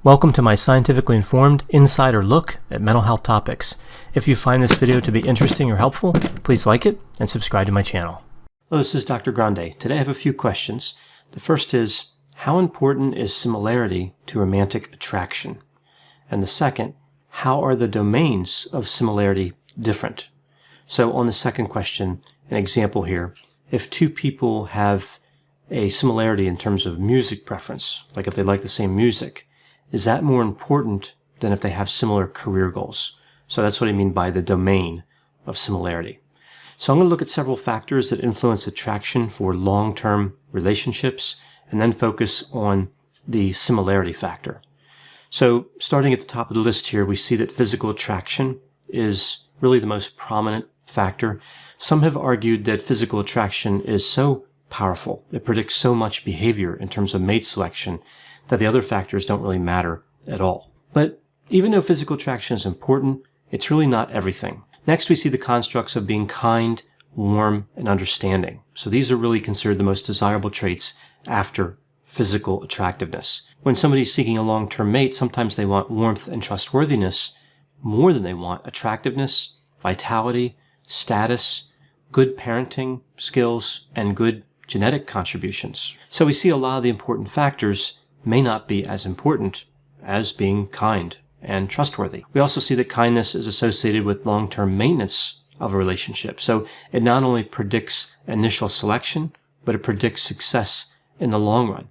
Welcome to my scientifically informed insider look at mental health topics. If you find this video to be interesting or helpful, please like it and subscribe to my channel. Hello, this is Dr. Grande. Today I have a few questions. The first is, how important is similarity to romantic attraction? And the second, how are the domains of similarity different? So on the second question, an example here, if two people have a similarity in terms of music preference, like if they like the same music, is that more important than if they have similar career goals? So that's what I mean by the domain of similarity. So I'm going to look at several factors that influence attraction for long-term relationships and then focus on the similarity factor. So starting at the top of the list here, we see that physical attraction is really the most prominent factor. Some have argued that physical attraction is so powerful, it predicts so much behavior in terms of mate selection, that the other factors don't really matter at all. But even though physical attraction is important, it's really not everything. Next, we see the constructs of being kind, warm, and understanding. So these are really considered the most desirable traits after physical attractiveness. When somebody's seeking a long-term mate, sometimes they want warmth and trustworthiness more than they want attractiveness, vitality, status, good parenting skills, and good genetic contributions. So we see a lot of the important factors may not be as important as being kind and trustworthy. We also see that kindness is associated with long-term maintenance of a relationship. So it not only predicts initial selection, but it predicts success in the long run.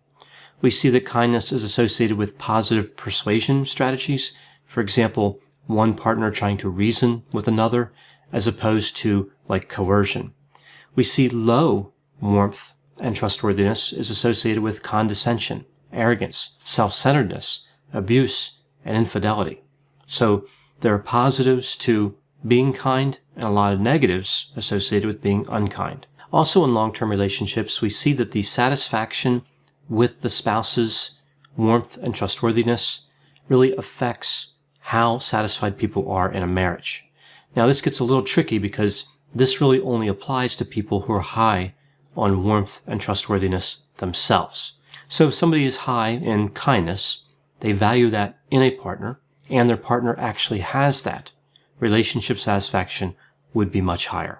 We see that kindness is associated with positive persuasion strategies. For example, one partner trying to reason with another, as opposed to like coercion. We see low warmth and trustworthiness is associated with condescension, arrogance, self-centeredness, abuse, and infidelity. So there are positives to being kind and a lot of negatives associated with being unkind. Also in long-term relationships, we see that the satisfaction with the spouse's warmth and trustworthiness really affects how satisfied people are in a marriage. Now this gets a little tricky because this really only applies to people who are high on warmth and trustworthiness themselves. So if somebody is high in kindness, they value that in a partner, and their partner actually has that, relationship satisfaction would be much higher.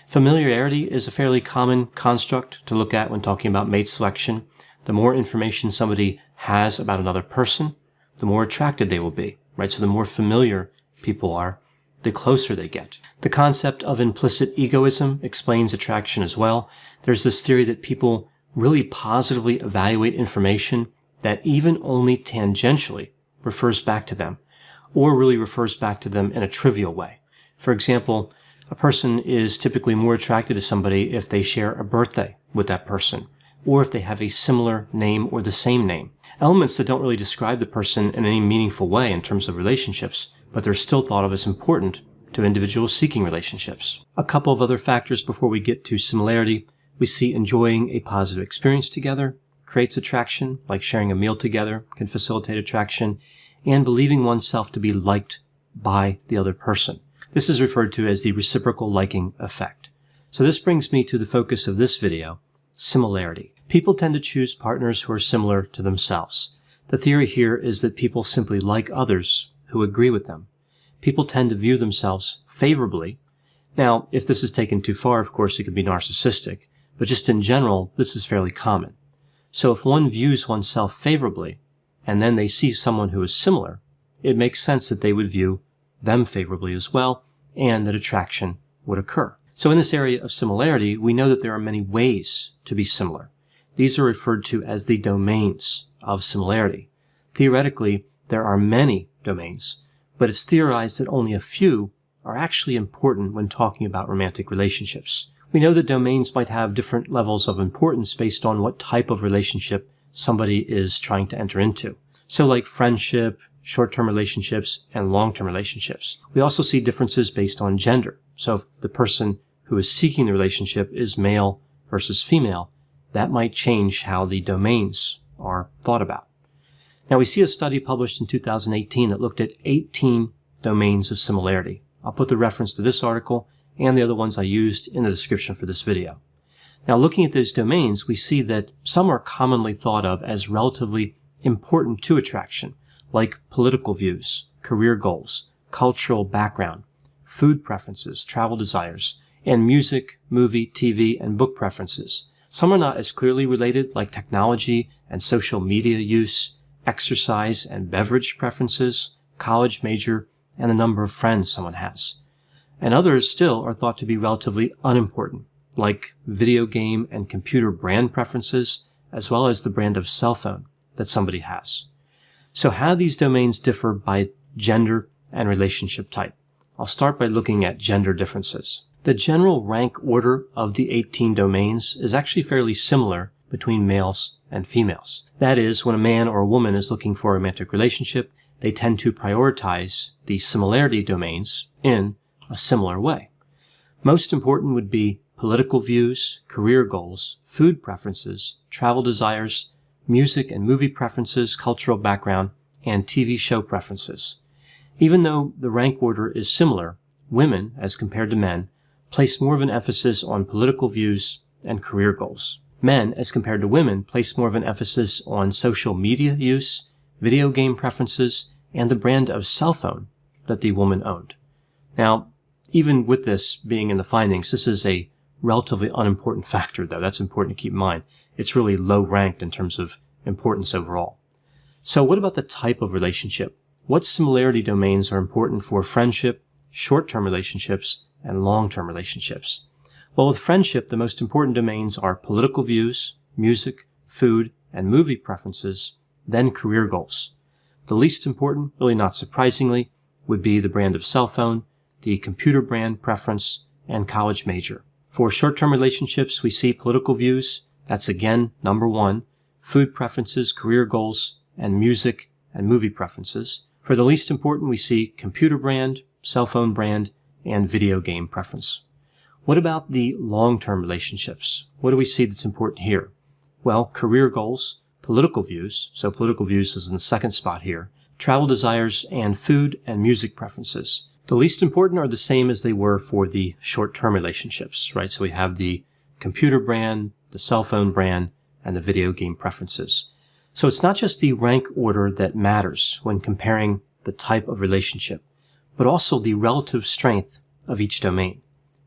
Familiarity is a fairly common construct to look at when talking about mate selection. The more information somebody has about another person, the more attracted they will be, right? So the more familiar people are, the closer they get. The concept of implicit egoism explains attraction as well. There's this theory that people really positively evaluate information that even only tangentially refers back to them, or really refers back to them in a trivial way. For example, a person is typically more attracted to somebody if they share a birthday with that person, or if they have a similar name or the same name. Elements that don't really describe the person in any meaningful way in terms of relationships, but they're still thought of as important to individuals seeking relationships. A couple of other factors before we get to similarity. We see enjoying a positive experience together creates attraction, like sharing a meal together can facilitate attraction, and believing oneself to be liked by the other person. This is referred to as the reciprocal liking effect. So this brings me to the focus of this video, similarity. People tend to choose partners who are similar to themselves. The theory here is that people simply like others who agree with them. People tend to view themselves favorably. Now, if this is taken too far, of course, it could be narcissistic, but just in general, this is fairly common. So if one views oneself favorably, and then they see someone who is similar, it makes sense that they would view them favorably as well, and that attraction would occur. So in this area of similarity, we know that there are many ways to be similar. These are referred to as the domains of similarity. Theoretically, there are many domains, but it's theorized that only a few are actually important when talking about romantic relationships. We know that domains might have different levels of importance based on what type of relationship somebody is trying to enter into. So like friendship, short-term relationships, and long-term relationships. We also see differences based on gender. So if the person who is seeking the relationship is male versus female, that might change how the domains are thought about. Now we see a study published in 2018 that looked at 18 domains of similarity. I'll put the reference to this article and the other ones I used in the description for this video. Now looking at those domains, we see that some are commonly thought of as relatively important to attraction, like political views, career goals, cultural background, food preferences, travel desires, and music, movie, TV, and book preferences. Some are not as clearly related, like technology and social media use, exercise and beverage preferences, college major, and the number of friends someone has. And others still are thought to be relatively unimportant, like video game and computer brand preferences, as well as the brand of cell phone that somebody has. So how do these domains differ by gender and relationship type? I'll start by looking at gender differences. The general rank order of the 18 domains is actually fairly similar between males and females. That is, when a man or a woman is looking for a romantic relationship, they tend to prioritize the similarity domains in a similar way. Most important would be political views, career goals, food preferences, travel desires, music and movie preferences, cultural background, and TV show preferences. Even though the rank order is similar, women, as compared to men, place more of an emphasis on political views and career goals. Men, as compared to women, place more of an emphasis on social media use, video game preferences, and the brand of cell phone that the woman owned. Now, even with this being in the findings, this is a relatively unimportant factor, though. That's important to keep in mind. It's really low ranked in terms of importance overall. So what about the type of relationship? What similarity domains are important for friendship, short-term relationships, and long-term relationships? Well, with friendship, the most important domains are political views, music, food, and movie preferences, then career goals. The least important, really not surprisingly, would be the brand of cell phone, the computer brand preference, and college major. For short-term relationships, we see political views, that's again number 1, food preferences, career goals, and music and movie preferences. For the least important, we see computer brand, cell phone brand, and video game preference. What about the long-term relationships? What do we see that's important here? Well, career goals, political views, so political views is in the second spot here, travel desires, and food and music preferences. The least important are the same as they were for the short-term relationships, right? So we have the computer brand, the cell phone brand, and the video game preferences. So it's not just the rank order that matters when comparing the type of relationship, but also the relative strength of each domain.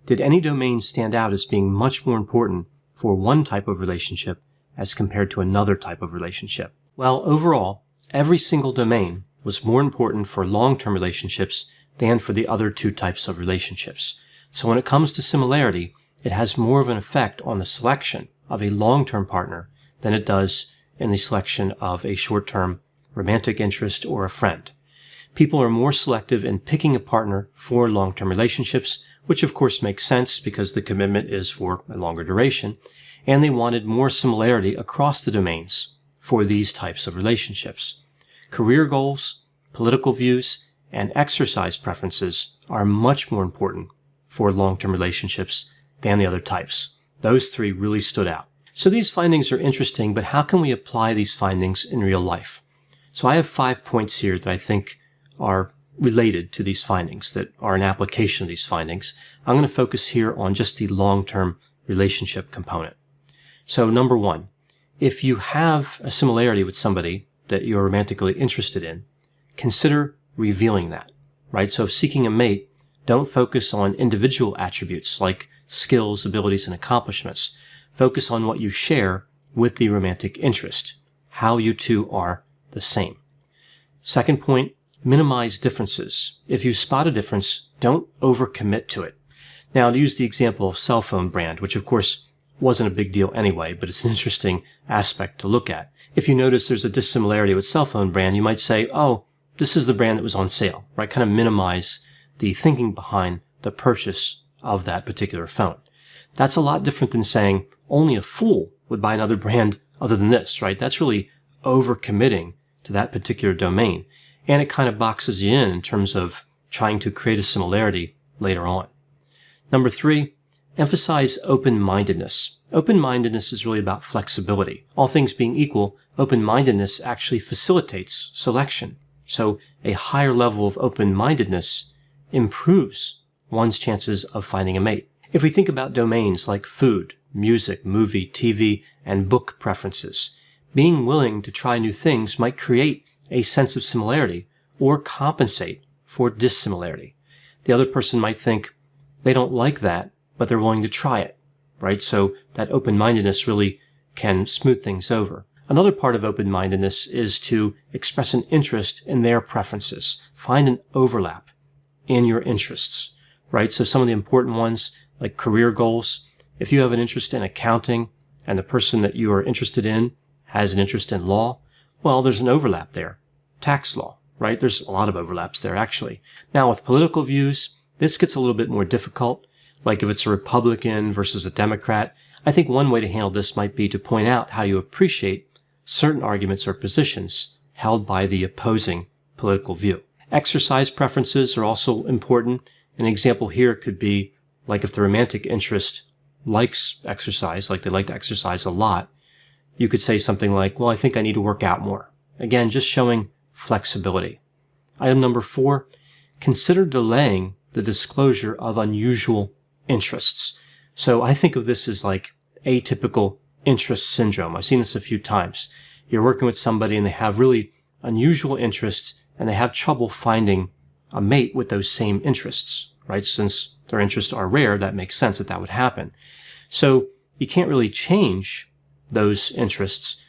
Did any domain stand out as being much more important for one type of relationship as compared to another type of relationship? Well, overall, every single domain was more important for long-term relationships than for the other two types of relationships. So when it comes to similarity, it has more of an effect on the selection of a long-term partner than it does in the selection of a short-term romantic interest or a friend. People are more selective in picking a partner for long-term relationships, which of course makes sense because the commitment is for a longer duration, and they wanted more similarity across the domains for these types of relationships. Career goals, political views, and exercise preferences are much more important for long-term relationships than the other types. Those three really stood out. So these findings are interesting, but how can we apply these findings in real life? So I have 5 points here that I think are related to these findings, that are an application of these findings. I'm going to focus here on just the long-term relationship component. So number 1, if you have a similarity with somebody that you're romantically interested in, consider revealing that, right? So if seeking a mate, don't focus on individual attributes like skills, abilities, and accomplishments. Focus on what you share with the romantic interest, how you two are the same. Second point, minimize differences. If you spot a difference, don't overcommit to it. Now, to use the example of cell phone brand, which of course wasn't a big deal anyway, but it's an interesting aspect to look at. If you notice there's a dissimilarity with cell phone brand, you might say, oh, this is the brand that was on sale, right? Kind of minimize the thinking behind the purchase of that particular phone. That's a lot different than saying only a fool would buy another brand other than this, right? That's really overcommitting to that particular domain. And it kind of boxes you in terms of trying to create a similarity later on. Number 3, emphasize open-mindedness. Open-mindedness is really about flexibility. All things being equal, open-mindedness actually facilitates selection. So a higher level of open-mindedness improves one's chances of finding a mate. If we think about domains like food, music, movie, TV, and book preferences, being willing to try new things might create a sense of similarity or compensate for dissimilarity. The other person might think they don't like that, but they're willing to try it, right? So that open-mindedness really can smooth things over. Another part of open-mindedness is to express an interest in their preferences. Find an overlap in your interests, right? So some of the important ones, like career goals. If you have an interest in accounting and the person that you are interested in has an interest in law, well, there's an overlap there. Tax law, right? There's a lot of overlaps there, actually. Now, with political views, this gets a little bit more difficult. Like if it's a Republican versus a Democrat, I think one way to handle this might be to point out how you appreciate certain arguments or positions held by the opposing political view. Exercise preferences are also important. An example here could be like if the romantic interest likes exercise, like they like to exercise a lot, you could say something like, well, I think I need to work out more. Again, just showing flexibility. Item number 4, consider delaying the disclosure of unusual interests. So I think of this as like atypical interest syndrome. I've seen this a few times. You're working with somebody and they have really unusual interests and they have trouble finding a mate with those same interests, right? Since their interests are rare, that makes sense that that would happen. So you can't really change those interests.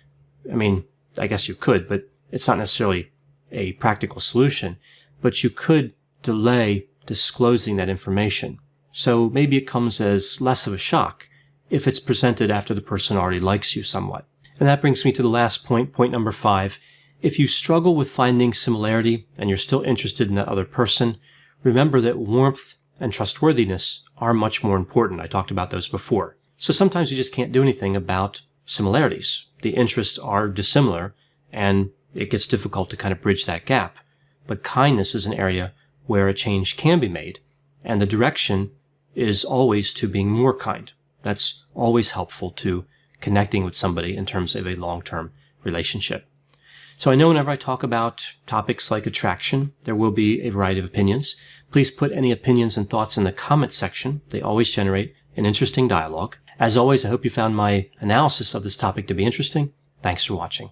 I mean, I guess you could, but it's not necessarily a practical solution. But you could delay disclosing that information. So maybe it comes as less of a shock if it's presented after the person already likes you somewhat. And that brings me to the last point, point number 5. If you struggle with finding similarity and you're still interested in that other person, remember that warmth and trustworthiness are much more important. I talked about those before. So sometimes you just can't do anything about similarities. The interests are dissimilar and it gets difficult to kind of bridge that gap. But kindness is an area where a change can be made, and the direction is always to being more kind. That's always helpful to connecting with somebody in terms of a long-term relationship. So I know whenever I talk about topics like attraction, there will be a variety of opinions. Please put any opinions and thoughts in the comment section. They always generate an interesting dialogue. As always, I hope you found my analysis of this topic to be interesting. Thanks for watching.